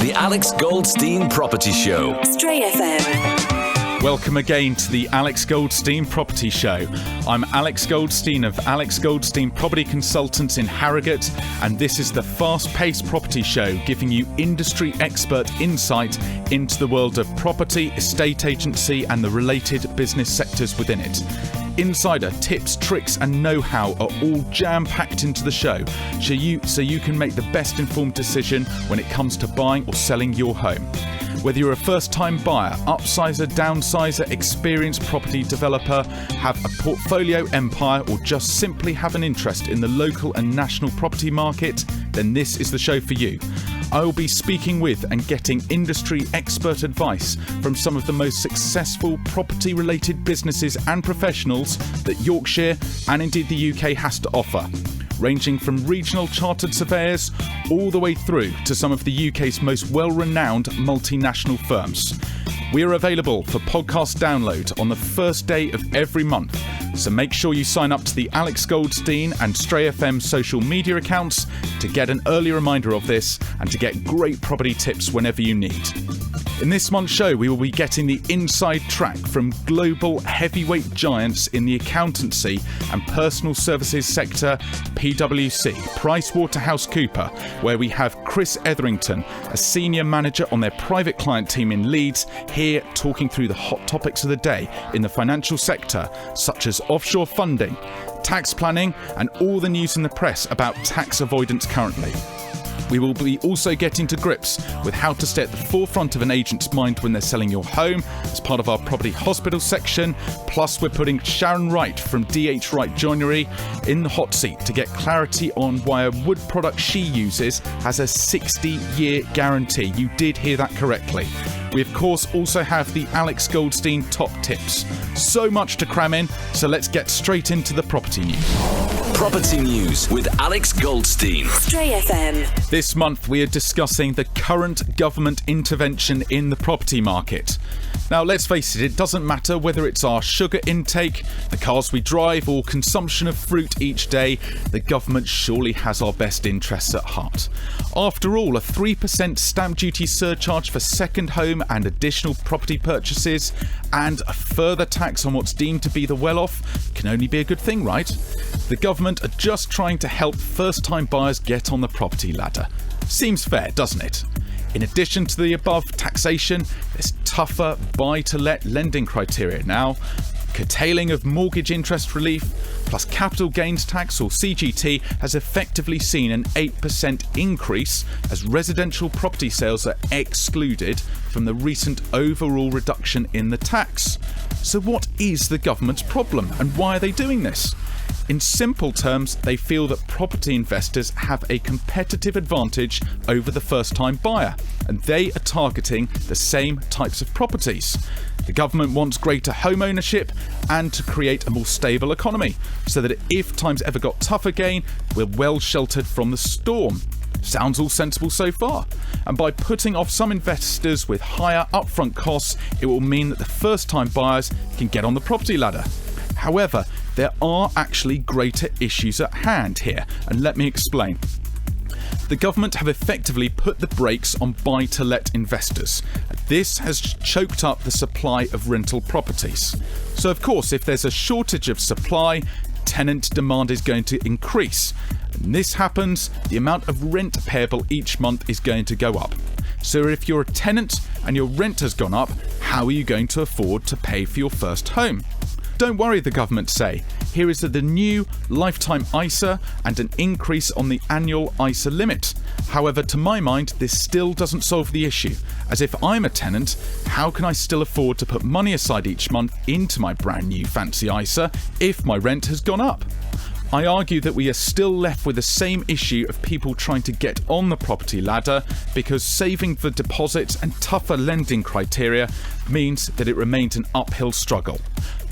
The Alex Goldstein Property Show. Stray FM. Welcome again to the Alex Goldstein Property Show. I'm Alex Goldstein of Alex Goldstein Property Consultants in Harrogate, and this is the fast-paced property show giving you industry expert insight into the world of property, estate agency and the related business sectors within it. Insider tips, tricks and know-how are all jam-packed into the show so you can make the best informed decision when it comes to buying or selling your home. Whether you're a first-time buyer, upsizer, downsizer, experienced property developer, have a portfolio empire or just simply have an interest in the local and national property market, then this is the show for you. I will be speaking with and getting industry expert advice from some of the most successful property-related businesses and professionals that Yorkshire and indeed the UK has to offer, ranging from regional chartered surveyors all the way through to some of the UK's most well-renowned multinational firms. We are available for podcast download on the first day of every month, so make sure you sign up to the Alex Goldstein and Stray FM social media accounts to get an early reminder of this and to get great property tips whenever you need. In this month's show, we will be getting the inside track from global heavyweight giants in the accountancy and personal services sector, PwC, Waterhouse Cooper, where we have Chris Etherington, a senior manager on their private client team in Leeds, here talking through the hot topics of the day in the financial sector, such as offshore funding, tax planning, and all the news in the press about tax avoidance currently. We will be also getting to grips with how to stay at the forefront of an agent's mind when they're selling your home as part of our property hospital section. Plus, we're putting Sharon Wright from DH Wright Joinery in the hot seat to get clarity on why a wood product she uses has a 60-year guarantee. You did hear that correctly. We, of course, also have the Alex Goldstein top tips. So much to cram in, so let's get straight into the property news. Property news with Alex Goldstein. Stray FM. This month we are discussing the current government intervention in the property market. Now, let's face it doesn't matter whether it's our sugar intake, the cars we drive, or consumption of fruit each day, the government surely has our best interests at heart. After all, a 3% stamp duty surcharge for second home and additional property purchases, and a further tax on what's deemed to be the well-off can only be a good thing, right? The government are just trying to help first-time buyers get on the property ladder. Seems fair, doesn't it? In addition to the above taxation, there's tougher buy-to-let lending criteria now, curtailing of mortgage interest relief, plus capital gains tax or CGT has effectively seen an 8% increase as residential property sales are excluded from the recent overall reduction in the tax. So what is the government's problem and why are they doing this? In simple terms, they feel that property investors have a competitive advantage over the first-time buyer, and they are targeting the same types of properties. The government wants greater home ownership and to create a more stable economy, so that if times ever got tough again, we're well sheltered from the storm. Sounds all sensible so far. And by putting off some investors with higher upfront costs, it will mean that the first-time buyers can get on the property ladder. However, there are actually greater issues at hand here, and let me explain. The government have effectively put the brakes on buy-to-let investors. This has choked up the supply of rental properties. So of course, if there's a shortage of supply, tenant demand is going to increase. And this happens, the amount of rent payable each month is going to go up. So if you're a tenant and your rent has gone up, how are you going to afford to pay for your first home? Don't worry, the government say. Here is the new lifetime ISA and an increase on the annual ISA limit. However, to my mind, this still doesn't solve the issue, as if I'm a tenant, how can I still afford to put money aside each month into my brand new fancy ISA if my rent has gone up? I argue that we are still left with the same issue of people trying to get on the property ladder because saving for deposits and tougher lending criteria means that it remains an uphill struggle.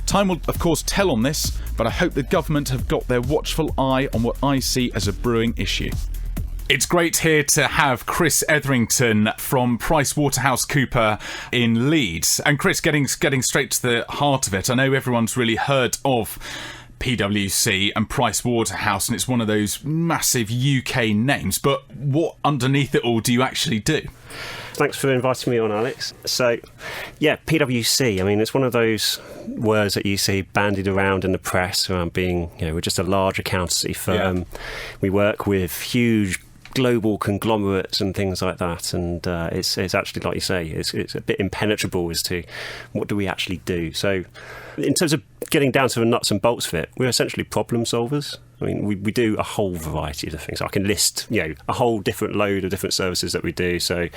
Time will, of course, tell on this, but I hope the government have got their watchful eye on what I see as a brewing issue. It's great here to have Chris Etherington from Waterhouse Cooper in Leeds. And Chris, getting straight to the heart of it, I know everyone's really heard of PwC and Waterhouse, and it's one of those massive UK names. But what underneath it all do you actually do? Thanks for inviting me on, Alex. So, yeah, PwC, I mean, it's one of those words that you see bandied around in the press around being, we're just a large accountancy firm. Yeah. We work with huge global conglomerates and things like that, and it's actually, like you say, it's a bit impenetrable as to what do we actually do. So in terms of getting down to the nuts and bolts of it, we're essentially problem solvers. I mean, we do a whole variety of things. I can list, a whole different load of different services that we do. So,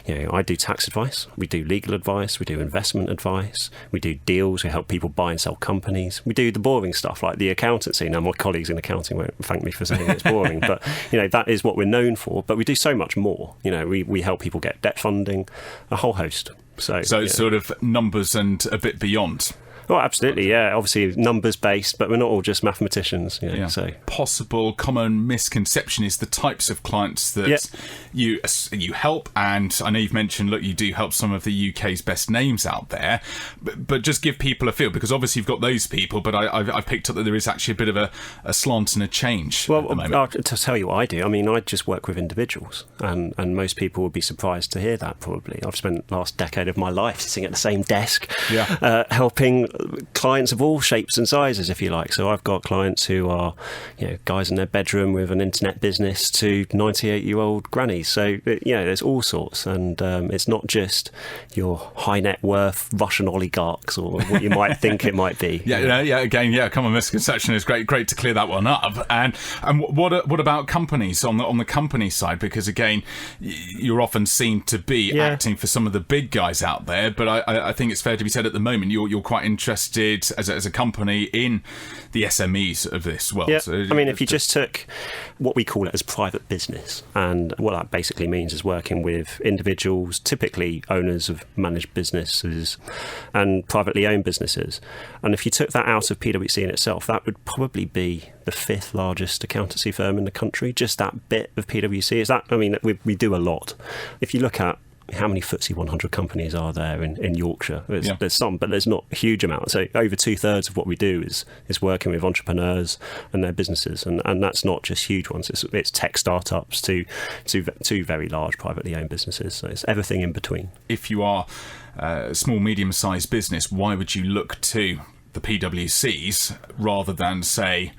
I do tax advice, we do legal advice, we do investment advice, we do deals, we help people buy and sell companies. We do the boring stuff like the accountancy. Now, my colleagues in accounting won't thank me for saying it's boring, but, that is what we're known for. But we do so much more. We help people get debt funding, a whole host. So it's sort of numbers and a bit beyond. Oh, absolutely, yeah. Obviously, numbers-based, but we're not all just mathematicians. So possible common misconception is the types of clients that you help, and I know you've mentioned, look, you do help some of the UK's best names out there, but just give people a feel, because obviously you've got those people, but I've picked up that there is actually a bit of a slant and a change at the moment. To tell you what I do, I mean, I just work with individuals, and most people would be surprised to hear that, probably. I've spent the last decade of my life sitting at the same desk, helping clients of all shapes and sizes, if you like. So I've got clients who are, guys in their bedroom with an internet business to 98-year-old grannies. So, there's all sorts. And it's not just your high net worth Russian oligarchs or what you might think it might be. Common misconception is great to clear that one up. And what about companies on the company side? Because again, you're often seen to be acting for some of the big guys out there, but I think it's fair to be said at the moment you're quite interested as a company in the SMEs of this world. Yeah. So, I mean, if you just took what we call it as private business, and what that basically means is working with individuals, typically owners of managed businesses and privately owned businesses. And if you took that out of PwC in itself, that would probably be the 5th largest accountancy firm in the country. Just that bit of PwC is that. I mean, we do a lot. If you look at how many FTSE 100 companies are there in Yorkshire? There's some, but there's not a huge amount. So over 2/3 of what we do is working with entrepreneurs and their businesses, and that's not just huge ones. It's tech startups to very large privately owned businesses. So it's everything in between. If you are a small, medium-sized business, why would you look to the PwCs rather than, say,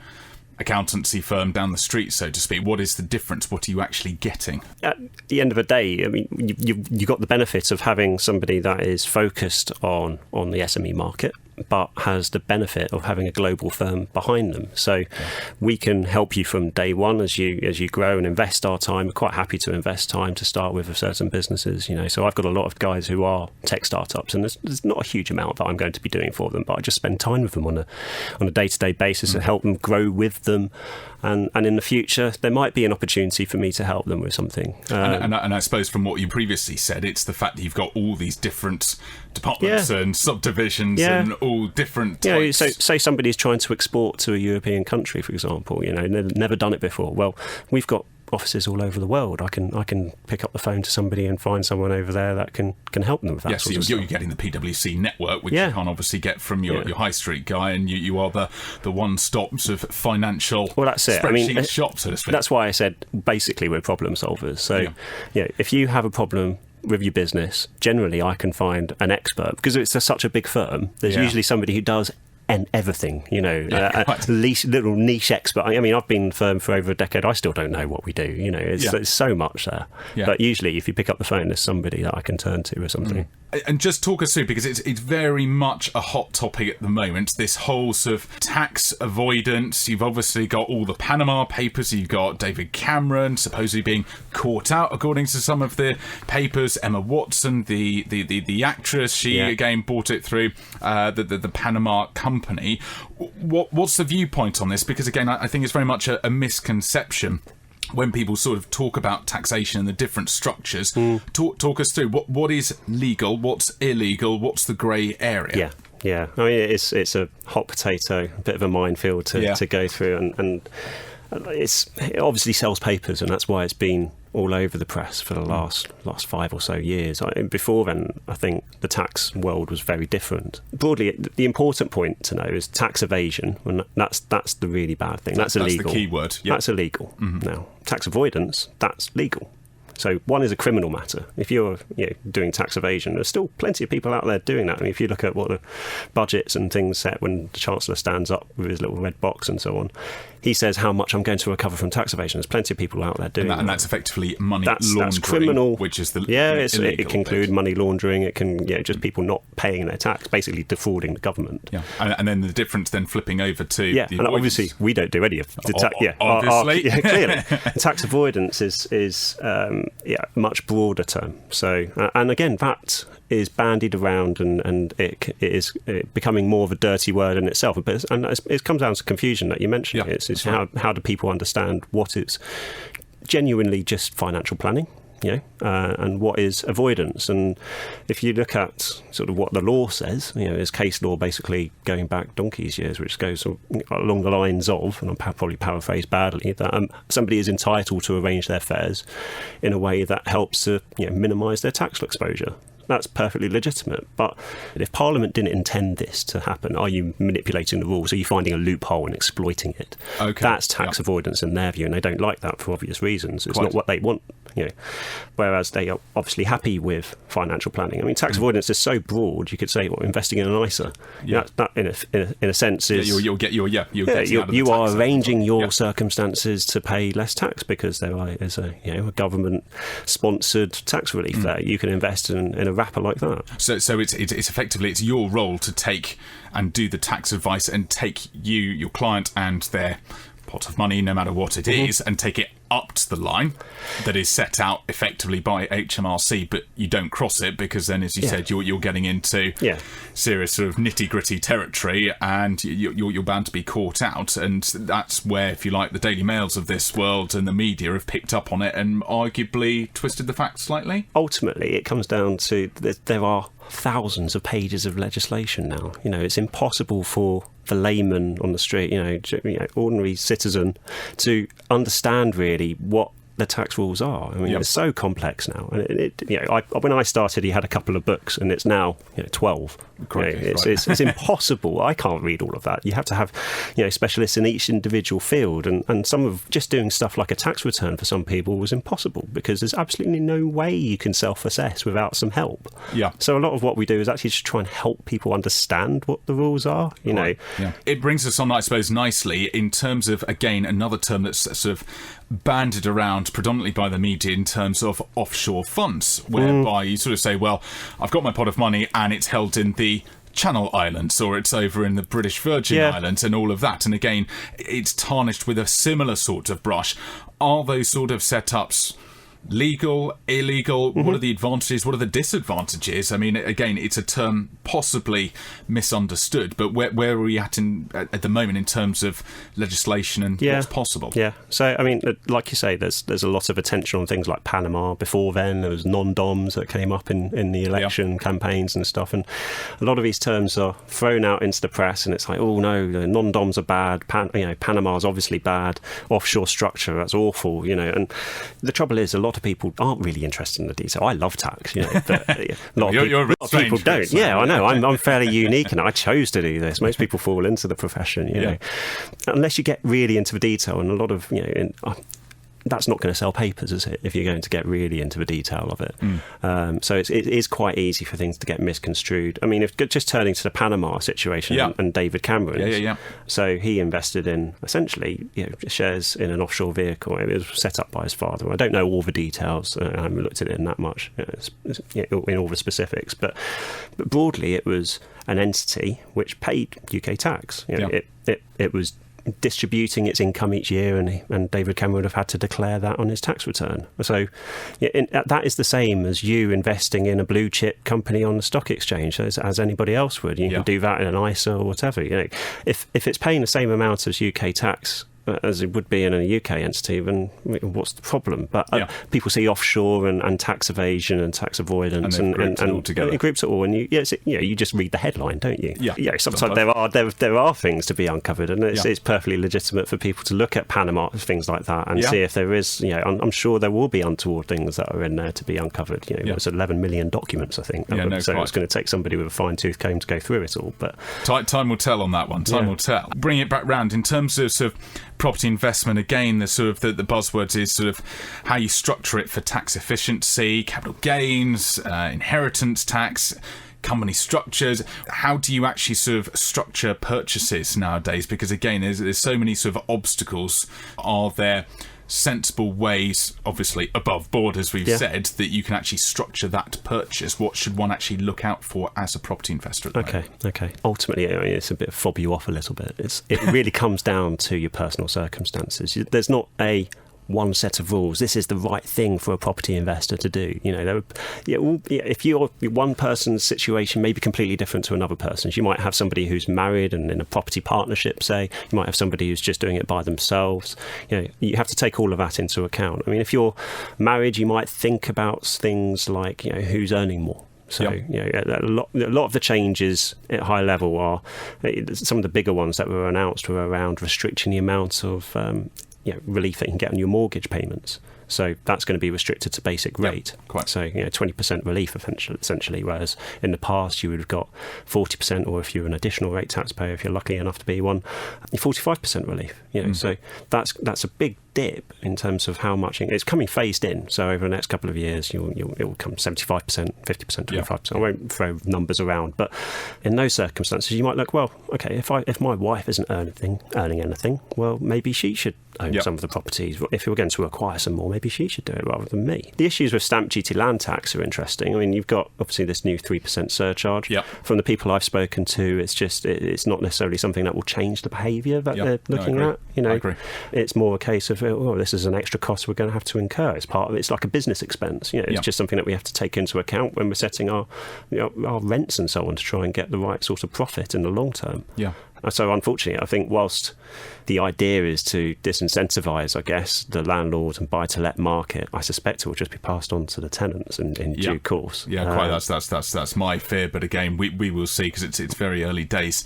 accountancy firm down the street, so to speak? What is the difference? What are you actually getting? At the end of the day, I mean, you got the benefit of having somebody that is focused on the SME market, but has the benefit of having a global firm behind them. So we can help you from day one as you grow and invest our time. We're quite happy to invest time to start with certain businesses. So I've got a lot of guys who are tech startups, and there's not a huge amount that I'm going to be doing for them, but I just spend time with them on a day-to-day basis and help them grow with them. And in the future, there might be an opportunity for me to help them with something. And I suppose from what you previously said, it's the fact that you've got all these different departments and subdivisions and all different types. So say somebody's trying to export to a European country, for example, never done it before. Well, we've got offices all over the world. I can pick up the phone to somebody and find someone over there that can help them with that. Yes, you're getting the PwC network, which you can't obviously get from your high street guy, and you are the one-stop sort of financial spreadsheet shop, so to speak. That's why I said basically we're problem solvers. So if you have a problem with your business, generally I can find an expert, because it's such a big firm. There's usually somebody who does and everything, at least little niche expert. I mean, I've been firm for over a decade. I still don't know what we do. There's so much there. Yeah. But usually, if you pick up the phone, there's somebody that I can turn to or something. And just talk us through, because it's very much a hot topic at the moment, this whole sort of tax avoidance. You've obviously got all the Panama Papers. You've got David Cameron supposedly being caught out, according to some of the papers. Emma Watson, the actress, she again brought it through the Panama company. What's the viewpoint on this? Because again, I think it's very much a misconception when people sort of talk about taxation and the different structures. Talk us through what is legal, what's illegal, what's the grey area. I mean, it's a hot potato, a bit of a minefield to go through, and it obviously sells papers, and that's why it's been all over the press for the last 5 or so years. Before then, I think the tax world was very different. Broadly, the important point to know is tax evasion. And that's the really bad thing. That's illegal. That's the key word. Yep. That's illegal. Now, tax avoidance, that's legal. So one is a criminal matter. If you're doing tax evasion, there's still plenty of people out there doing that. I mean, if you look at what the budgets and things set when the Chancellor stands up with his little red box and so on, he says how much I'm going to recover from tax evasion. There's plenty of people out there doing that. And that's effectively money laundering. That's criminal. Which is the it can include money laundering. It can just people not paying their tax, basically defrauding the government. Yeah, and then the difference then flipping over to the and obviously we don't do any of the tax. Obviously, clearly, tax avoidance is much broader term. So and again that is bandied around and it is becoming more of a dirty word in itself. But it comes down to confusion that you mentioned. Yeah, It's how do people understand what is genuinely just financial planning, and what is avoidance. And if you look at sort of what the law says, there's case law basically going back donkey's years, which goes along the lines of, and I'll probably paraphrase badly, that somebody is entitled to arrange their affairs in a way that helps to minimise their tax exposure. That's perfectly legitimate. But if Parliament didn't intend this to happen, are you manipulating the rules? Are you finding a loophole and exploiting it? Okay. That's tax avoidance in their view, and they don't like that for obvious reasons. It's not what they want. Whereas they are obviously happy with financial planning. I mean, tax avoidance is so broad. You could say, investing in an ISA. Yeah. That in a sense is you are arranging your circumstances to pay less tax because there is a government sponsored tax relief there. You can invest in a wrapper like that. So it's effectively it's your role to take and do the tax advice and take your client and their pot of money, no matter what it is, and take it up to the line that is set out effectively by HMRC, but you don't cross it because then, as you said, you're getting into serious sort of nitty-gritty territory, and you're bound to be caught out. And that's where, if you like, the Daily Mails of this world and the media have picked up on it and arguably twisted the facts slightly. Ultimately, it comes down to there are thousands of pages of legislation now. It's impossible for the layman on the street, ordinary citizen, to understand really what the tax rules are. I mean, it's so complex now. And when I started, he had a couple of books, and it's now 12. It's impossible. I can't read all of that. You have to have specialists in each individual field, and some of just doing stuff like a tax return for some people was impossible because there's absolutely no way you can self-assess without some help. So a lot of what we do is actually just try and help people understand what the rules are. It brings us on, I suppose, nicely in terms of, again, another term that's sort of bandied around predominantly by the media in terms of offshore funds, whereby you sort of say, well, I've got my pot of money and it's held in the Channel Islands, or it's over in the British Virgin Islands, and all of that. And again, it's tarnished with a similar sort of brush. Are those sort of setups legal, illegal? What are the advantages? What are the disadvantages? I mean, again, it's a term possibly misunderstood, but where are we at the moment in terms of legislation and what's possible? So I mean, like you say, there's a lot of attention on things like Panama. Before then, there was non-doms that came up in the election campaigns and stuff, and a lot of these terms are thrown out into the press, and it's like, oh no, the non-doms are bad. Panama's obviously bad. Offshore structure, that's awful. And the trouble is, a lot of people aren't really interested in the detail. I love tax, but a lot of people don't. Yeah, I know. I'm fairly unique, and I chose to do this. Most people fall into the profession, unless you get really into the detail, and a lot of that's not going to sell papers, is it, if you're going to get really into the detail of it? So it is quite easy for things to get misconstrued. I mean, if just turning to the Panama situation and David Cameron, so he invested in essentially shares in an offshore vehicle. It was set up by his father. I don't know all the details. I haven't looked at it in that much in all the specifics, but broadly it was an entity which paid UK tax. It was distributing its income each year, and David Cameron would have had to declare that on his tax return. So that is the same as you investing in a blue chip company on the stock exchange, as anybody else would. You can do that in an ISA or whatever. If it's paying the same amount as UK tax as it would be in a UK entity, then what's the problem? But people see offshore and tax evasion and tax avoidance and it groups it all. And you just read the headline, don't you? Yeah. Sometimes there are things to be uncovered, and it's perfectly legitimate for people to look at Panama, things like that, and see if there is. I'm sure there will be untoward things that are in there to be uncovered. There's 11 million documents, I think. So it's going to take somebody with a fine-tooth comb to go through it all. But time will tell on that one. Time will tell. Bring it back round in terms of sort of property investment. Again, the sort of the buzzwords is sort of how you structure it for tax efficiency, capital gains, inheritance tax, company structures. How do you actually sort of structure purchases nowadays? Because again, there's so many sort of obstacles. Are there sensible ways, obviously above board, as we've said, that you can actually structure that purchase? What should one actually look out for as a property investor at the moment? Okay. Ultimately, it's a bit fob you off a little bit. It really comes down to your personal circumstances. There's not a one set of rules. This is the right thing for a property investor to do. If you're one person's situation may be completely different to another person's. You might have somebody who's married and in a property partnership, say. You might have somebody who's just doing it by themselves. You have to take all of that into account. I mean, if you're married, you might think about things like, who's earning more. So, a lot of the changes at high level are, some of the bigger ones that were announced were around restricting the amount of relief that you can get on your mortgage payments. So that's going to be restricted to basic rate. Quite. So 20% relief essentially, whereas in the past you would have got 40%, or if you're an additional rate taxpayer, if you're lucky enough to be one, 45% relief. So that's a big dip in terms of how much it's coming phased in. So over the next couple of years, it will come 75%, 50%, 25%. I won't throw numbers around, but in those circumstances, you might look, well, okay, if my wife isn't earning anything, well, maybe she should own some of the properties. If you're going to acquire some more, maybe she should do it rather than me. The issues with stamp duty land tax are interesting. I mean, you've got obviously this new 3% surcharge. From the people I've spoken to, it's not necessarily something that will change the behaviour that they're looking at. I agree. It's more a case of, this is an extra cost we're going to have to incur. It's like a business expense. It's just something that we have to take into account when we're setting our rents and so on to try and get the right sort of profit in the long term. So unfortunately, I think whilst the idea is to disincentivise, I guess, the landlord and buy-to-let market, I suspect it will just be passed on to the tenants in due course. Quite. That's my fear. But again, we will see, because it's very early days.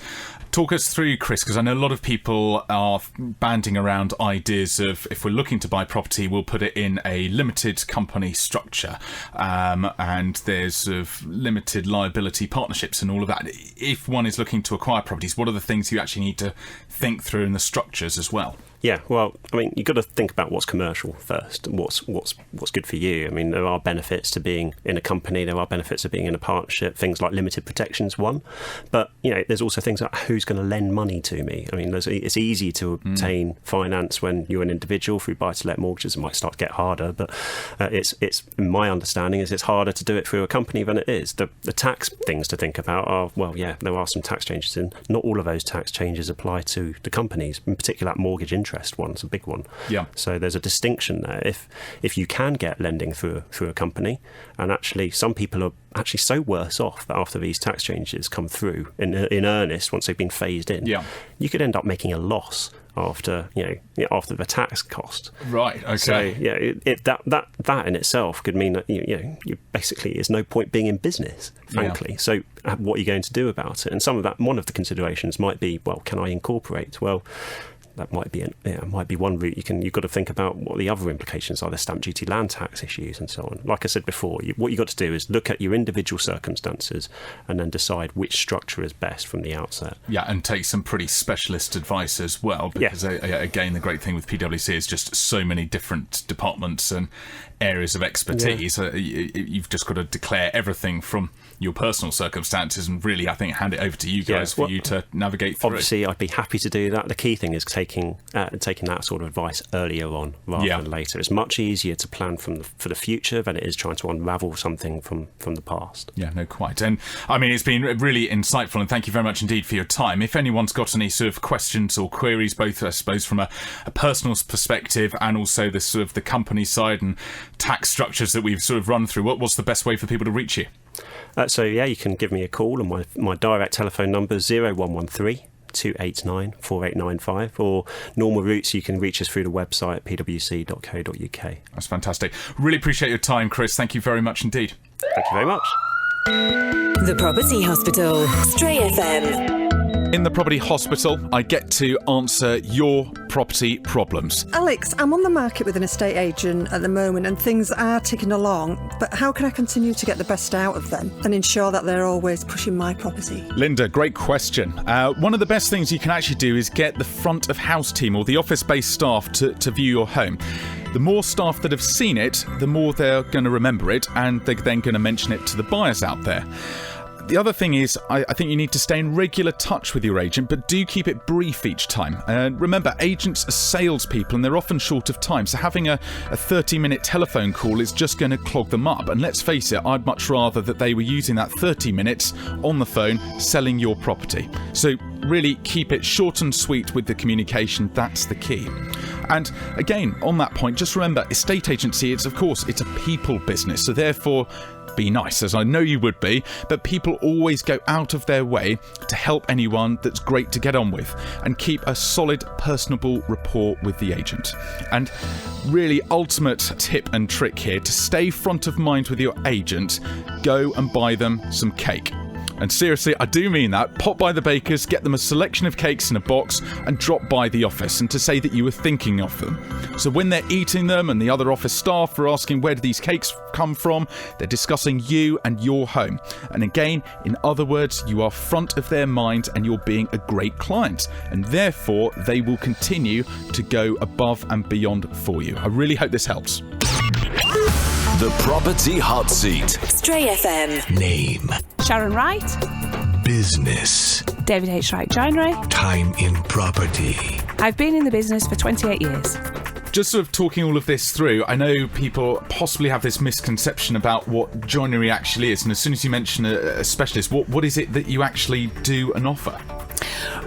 Talk us through, Chris, because I know a lot of people are banding around ideas of, if we're looking to buy property, we'll put it in a limited company structure, and there's sort of limited liability partnerships and all of that. If one is looking to acquire properties, what are the things you actually need to think through in the structures as well? Yeah, well, I mean, you've got to think about what's commercial first, and what's good for you. I mean, there are benefits to being in a company, there are benefits to being in a partnership, things like limited protection's one. But, there's also things like who's going to lend money to me. I mean, it's easy to obtain finance when you're an individual through buy-to-let mortgages. It might start to get harder, but it's my understanding is it's harder to do it through a company than it is. The tax things to think about are, there are some tax changes in. Not all of those tax changes apply to the companies, in particular that mortgage interest one's a big one. So there's a distinction there. If you can get lending through a company, and actually some people are actually so worse off that after these tax changes come through in earnest, once they've been phased in, you could end up making a loss after the tax cost. Right. Okay. So that in itself could mean that you basically there's no point being in business, frankly. So what are you going to do about it? And some of that, one of the considerations might be, well, can I incorporate? Well, that might be one route. You've got to think about what the other implications are, the stamp duty land tax issues and so on. Like I said before, what you've got to do is look at your individual circumstances and then decide which structure is best from the outset. And take some pretty specialist advice as well, because again, the great thing with PwC is just so many different departments and areas of expertise. You've just got to declare everything from your personal circumstances and really, I think, hand it over to you guys for you to navigate through. Obviously, I'd be happy to do that. The key thing is taking that sort of advice earlier on rather than later. It's much easier to plan for the future than it is trying to unravel something from the past. No, quite. And I mean, it's been really insightful, and thank you very much indeed for your time. If anyone's got any sort of questions or queries, both I suppose from a personal perspective and also the sort of the company side and tax structures that we've sort of run through, what's the best way for people to reach you? You can give me a call, and my direct telephone number is 0113 289 4895, or normal routes you can reach us through the website pwc.co.uk. That's fantastic. Really appreciate your time, Chris. Thank you very much indeed. Thank you very much. The Property Hospital, Stray FM. In the Property Hospital, I get to answer your property problems. Alex, I'm on the market with an estate agent at the moment and things are ticking along, but how can I continue to get the best out of them and ensure that they're always pushing my property? Linda, great question. One of the best things you can actually do is get the front of house team or the office-based staff to view your home. The more staff that have seen it, the more they're going to remember it, and they're then going to mention it to the buyers out there. The other thing is, I think you need to stay in regular touch with your agent, but do keep it brief each time. Remember, agents are salespeople and they're often short of time, so having a 30-minute telephone call is just going to clog them up. And let's face it, I'd much rather that they were using that 30 minutes on the phone selling your property. So really keep it short and sweet with the communication. That's the key. And again, on that point, just remember, estate agency, it's a people business, so therefore be nice, as I know you would be, but people always go out of their way to help anyone that's great to get on with, and keep a solid personable rapport with the agent. And really ultimate tip and trick here, to stay front of mind with your agent, go and buy them some cake. And seriously, I do mean that. Pop by the bakers, get them a selection of cakes in a box, and drop by the office, and to say that you were thinking of them. So when they're eating them and the other office staff are asking where do these cakes come from, they're discussing you and your home. And again, in other words, you are front of their mind and you're being a great client. And therefore, they will continue to go above and beyond for you. I really hope this helps. The Property Hot Seat. Stray FM. Name. Sharon Wright. Business. David H. Wright Joinery. Time in property. I've been in the business for 28 years. Just sort of talking all of this through, I know people possibly have this misconception about what joinery actually is. And as soon as you mention a specialist, what is it that you actually do and offer?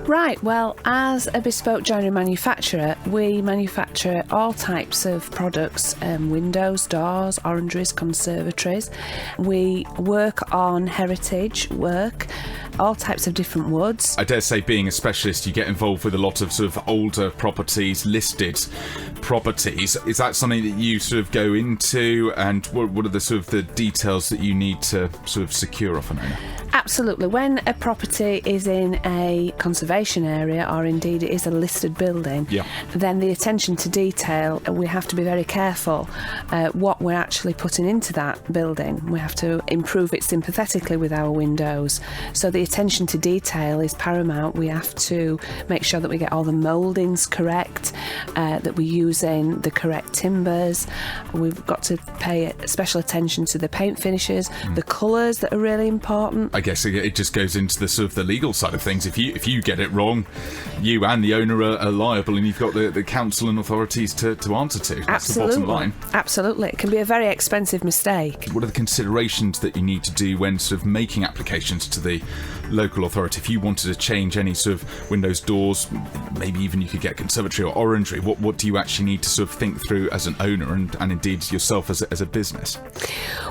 Right, well, as a bespoke joinery manufacturer, we manufacture all types of products, windows, doors, orangeries, conservatories. We work on heritage work, all types of different woods. I dare say, being a specialist, you get involved with a lot of sort of older properties, listed properties. Is that something that you sort of go into, and what are the sort of the details that you need to sort of secure off an owner? Absolutely. When a property is in a conservation area, or indeed it is a listed building, then the attention to detail, we have to be very careful what we're actually putting into that building. We have to improve it sympathetically with our windows. So the attention to detail is paramount. We have to make sure that we get all the mouldings correct, that we're using the correct timbers. We've got to pay special attention to the paint finishes, the colours that are really important. I guess it just goes into the sort of the legal side of things. If you get it wrong, you and the owner are liable, and you've got the council and authorities to answer to. That's Absolutely. the bottom line. Absolutely. It can be a very expensive mistake. What are the considerations that you need to do when sort of making applications to the local authority? If you wanted to change any sort of windows, doors, maybe even you could get conservatory or orangery, what do you actually need to sort of think through as an owner, and indeed yourself as a business?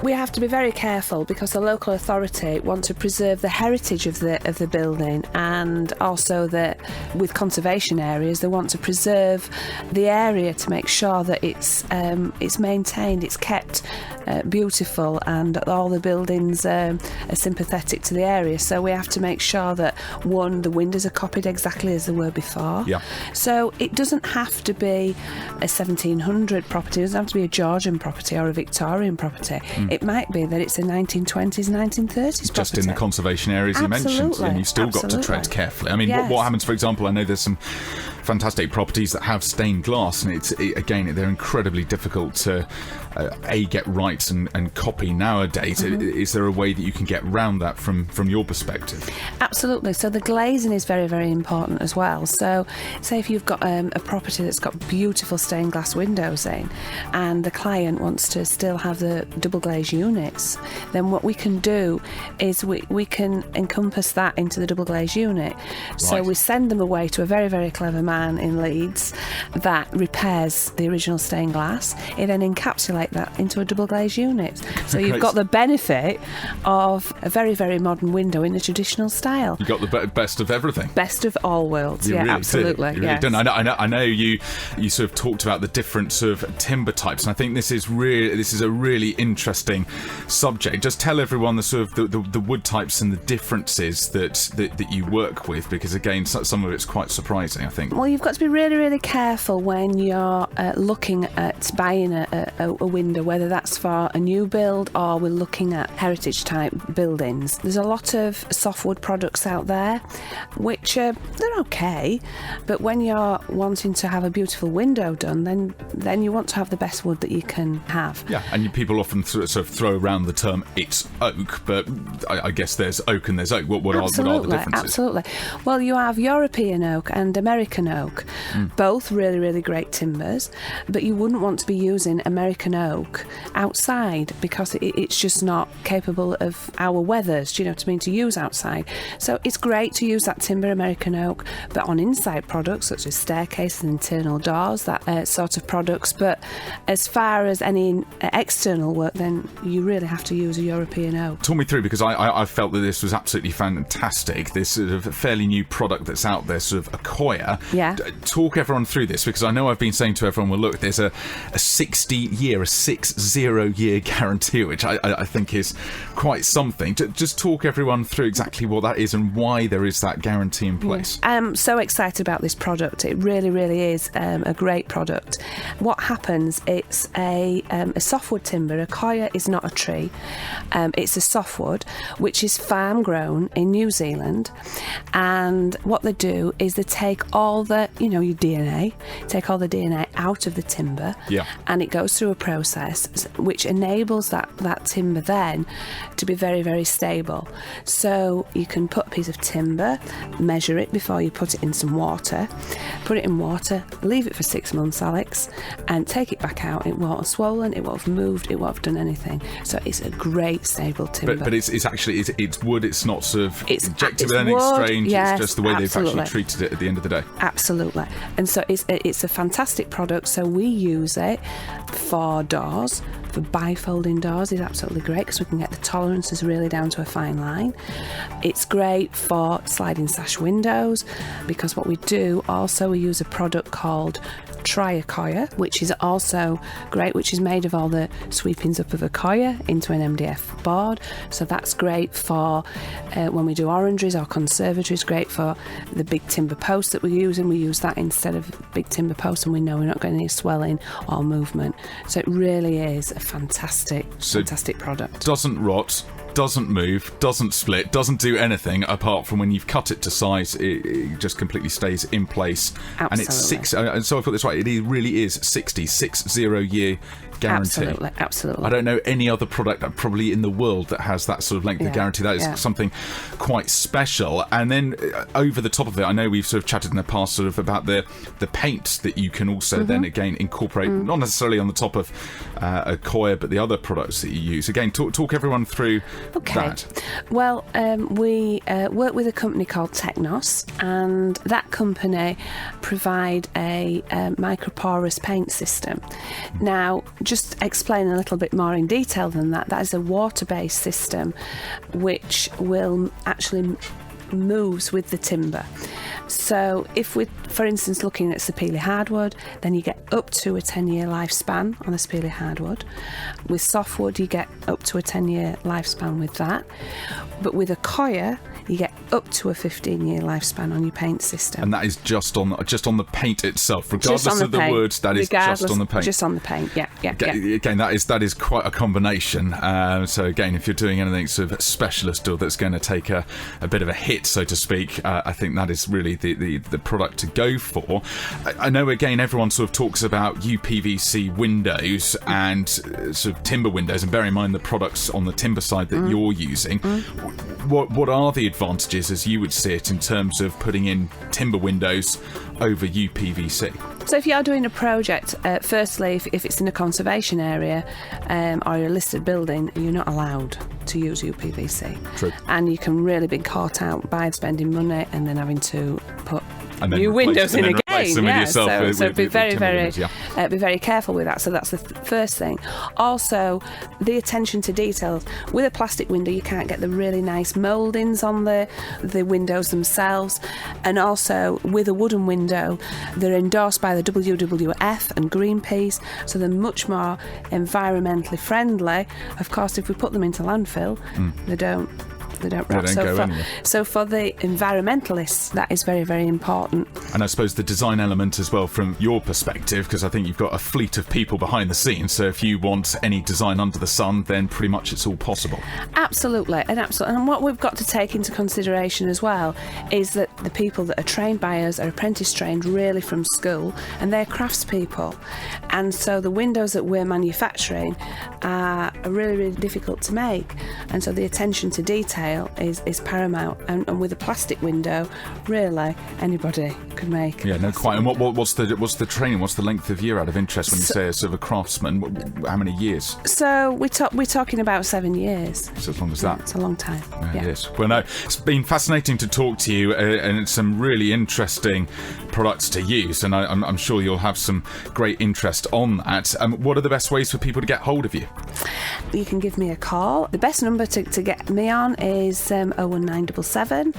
We have to be very careful, because the local authority want to preserve the heritage of the building, and also that with conservation areas they want to preserve the area to make sure that it's maintained, it's kept beautiful, and all the buildings are sympathetic to the area. So we have to make sure that, one, the windows are copied exactly as they were before. Yeah. So it doesn't have to be a 1700 property, it doesn't have to be a Georgian property or a Victorian property. It might be that it's a 1920s, 1930s property. Just in the conservation areas you mentioned, and you've still got to tread carefully. I mean, what happens, for example, I know there's some fantastic properties that have stained glass, and again, they're incredibly difficult to get right and copy nowadays. Is there a way that you can get round that from your perspective? Absolutely. So the glazing is very, very important as well. So say if you've got a property that's got beautiful stained glass windows in, and the client wants to still have the double glazed units, then what we can do is we can encompass that into the double glazed unit. So we send them away to a very, very clever man man in Leeds that repairs the original stained glass. He then encapsulate that into a double glazed unit. So you've got the benefit of a very, very modern window in the traditional style. You got the best of everything. Best of all worlds. You yeah, really absolutely. Do. You really Yes. do. I know you sort of talked about the different sort of timber types, and I think this is a really interesting subject. Just tell everyone the sort of the wood types and the differences that you work with, because again, some of it's quite surprising, I think. Well, you've got to be really, really careful when you're looking at buying a window, whether that's for a new build or we're looking at heritage type buildings. There's a lot of softwood products out there, which they're okay, but when you're wanting to have a beautiful window done, then you want to have the best wood that you can have. Yeah, and people often sort of throw around the term "it's oak," but I guess there's oak and there's oak. What are the differences? Absolutely. Well, you have European oak and American oak, both really, really great timbers, but you wouldn't want to be using American oak outside because it's just not capable of our weathers, do you know what I mean, to use outside. So it's great to use that timber American oak, but on inside products such as staircases and internal doors, that sort of products. But as far as any external work, then you really have to use a European oak. Talk me through, because I felt that this was absolutely fantastic, this sort of fairly new product that's out there, sort of Acquire. Yeah. Talk everyone through this, because I know I've been saying to everyone, well, look, there's a 60-year guarantee, which I think is quite something. Just talk everyone through exactly what that is and why there is that guarantee in place. I'm so excited about this product. It really, really is a great product. What happens, it's a softwood timber. Acquire is not a tree. It's a softwood, which is farm grown in New Zealand. And what they do is they take all the, your DNA, take all the DNA out of the timber. Yeah. And it goes through a process which enables that timber then to be very, very stable. So you can put a piece of timber, measure it before you put it in some water, put it in water, leave it for 6 months, Alex, and take it back out. It won't have swollen, it won't have moved, it won't have done anything. So it's a great stable timber. But it's actually it's wood. It's not sort of injected it's with anything wood, strange. yes, it's just the way absolutely. they've actually treated it at the end of the day. Absolutely. And so it's a fantastic product. So we use it for doors. For bifolding doors is absolutely great because we can get the tolerances really down to a fine line. It's great for sliding sash windows, because what we do also, we use a product called Acquire, which is also great, which is made of all the sweepings up of Acquire into an MDF board. So that's great for when we do orangeries or conservatories, great for the big timber posts that we're using. We use that instead of big timber posts, and we know we're not going to need swelling or movement. So it really is a fantastic product. Doesn't rot, doesn't move, doesn't split, doesn't do anything apart from when you've cut it to size, it just completely stays in place. Absolutely. And it's 6, and so I thought this right, it really is 60 year guarantee. Absolutely. I don't know any other product probably in the world that has that sort of length of guarantee. That is something quite special. And then over the top of it, I know we've sort of chatted in the past sort of about the paint that you can also then again incorporate, not necessarily on the top of Acquire, but the other products that you use. Again, talk everyone through that. Well, we work with a company called Technos, and that company provide a microporous paint system. Now, just explain a little bit more in detail than that. That is a water-based system which will actually moves with the timber. So if we're, for instance, looking at Sapele hardwood, then you get up to a 10-year lifespan on a Sapele hardwood. With softwood, you get up to a 10-year lifespan with that. But with Acquire, you get up to a 15-year lifespan on your paint system. And that is just on the paint itself, regardless of the paint. wood. That is just on the paint. Just on the paint. Yeah. Again, that is quite a combination. So again, if you're doing anything sort of specialist or that's going to take a bit of a hit, so to speak, I think that is really the product to go for. I know again everyone sort of talks about UPVC windows and sort of timber windows, and bear in mind the products on the timber side that you're using. What are the advantages, as you would see it, in terms of putting in timber windows over UPVC? So if you're doing a project, firstly, if it's in a conservation area or a listed building, you're not allowed to use UPVC. True. And you can really be caught out by spending money and then having to put And then new windows in again. Placing with yourself. So be very, timber very, windows, be very careful with that. So that's the first thing. Also, the attention to details. With a plastic window, you can't get the really nice mouldings on the windows themselves. And also, with a wooden window, they're endorsed by the WWF and Greenpeace, so they're much more environmentally friendly. Of course, if we put them into landfill, they don't rot. So for the environmentalists, that is very, very important. And I suppose the design element as well from your perspective, because I think you've got a fleet of people behind the scenes, so if you want any design under the sun, then pretty much it's all possible. Absolutely. And what we've got to take into consideration as well is that the people that are trained by us are apprentice trained really from school, and they're craftspeople. And so the windows that we're manufacturing are really, really difficult to make. And so the attention to detail is paramount, and with a plastic window, really anybody could make. Yeah, no, quite. And what's the training? What's the length of year, out of interest, when you say a sort of a craftsman? How many years? So we're talking about 7 years. So as long as that. It's a long time. Yeah. It is. Well, no, it's been fascinating to talk to you, and it's some really interesting products to use, and I'm sure you'll have some great interest on that. What are the best ways for people to get hold of you? You can give me a call. The best number to get me on is 01977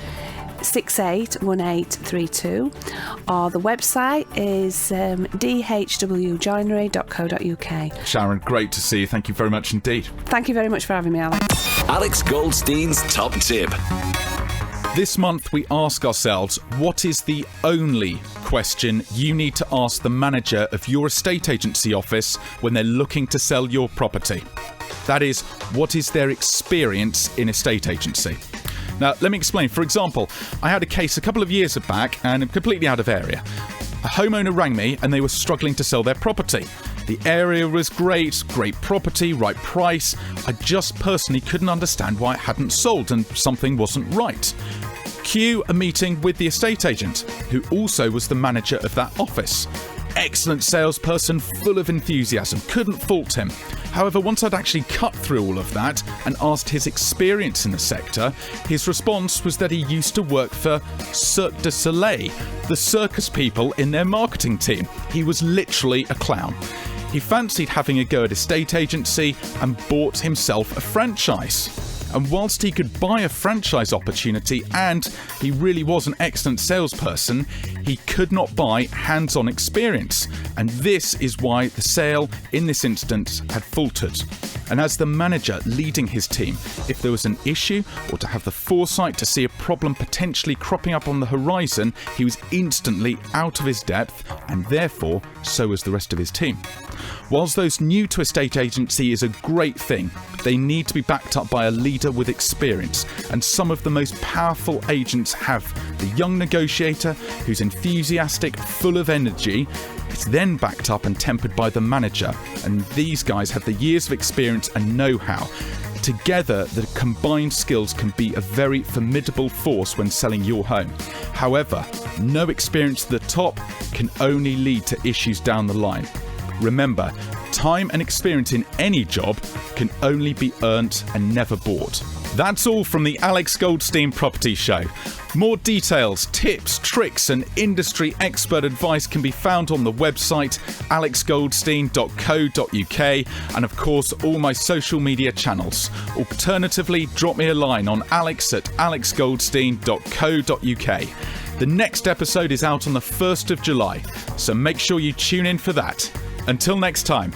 681832, or the website is dhwjoinery.co.uk. Sharon, great to see you. Thank you very much indeed. Thank you very much for having me, Alex. Alex Goldstein's top tip. This month we ask ourselves, what is the only question you need to ask the manager of your estate agency office when they're looking to sell your property? That is, what is their experience in estate agency? Now, let me explain. For example, I had a case a couple of years back, and I'm completely out of area. A homeowner rang me and they were struggling to sell their property. The area was great property, right price. I just personally couldn't understand why it hadn't sold, and something wasn't right. Cue a meeting with the estate agent, who also was the manager of that office. Excellent salesperson, full of enthusiasm, couldn't fault him. However, once I'd actually cut through all of that and asked his experience in the sector, his response was that he used to work for Cirque du Soleil, the circus people in their marketing team. He was literally a clown. He fancied having a go at estate agency and bought himself a franchise. And whilst he could buy a franchise opportunity and he really was an excellent salesperson, he could not buy hands-on experience. And this is why the sale in this instance had faltered. And as the manager leading his team, if there was an issue or to have the foresight to see a problem potentially cropping up on the horizon, he was instantly out of his depth, and therefore so was the rest of his team. Whilst those new to estate agency is a great thing, they need to be backed up by a leader with experience, and some of the most powerful agents have the young negotiator who's enthusiastic, full of energy. It's then backed up and tempered by the manager, and these guys have the years of experience and know-how. Together, the combined skills can be a very formidable force when selling your home. However, no experience at the top can only lead to issues down the line. Remember, time and experience in any job can only be earned and never bought. That's all from the Alex Goldstein Property Show. More details, tips, tricks and industry expert advice can be found on the website alexgoldstein.co.uk, and of course all my social media channels. Alternatively, drop me a line on alex@alexgoldstein.co.uk. The next episode is out on the 1st of July, so make sure you tune in for that. Until next time,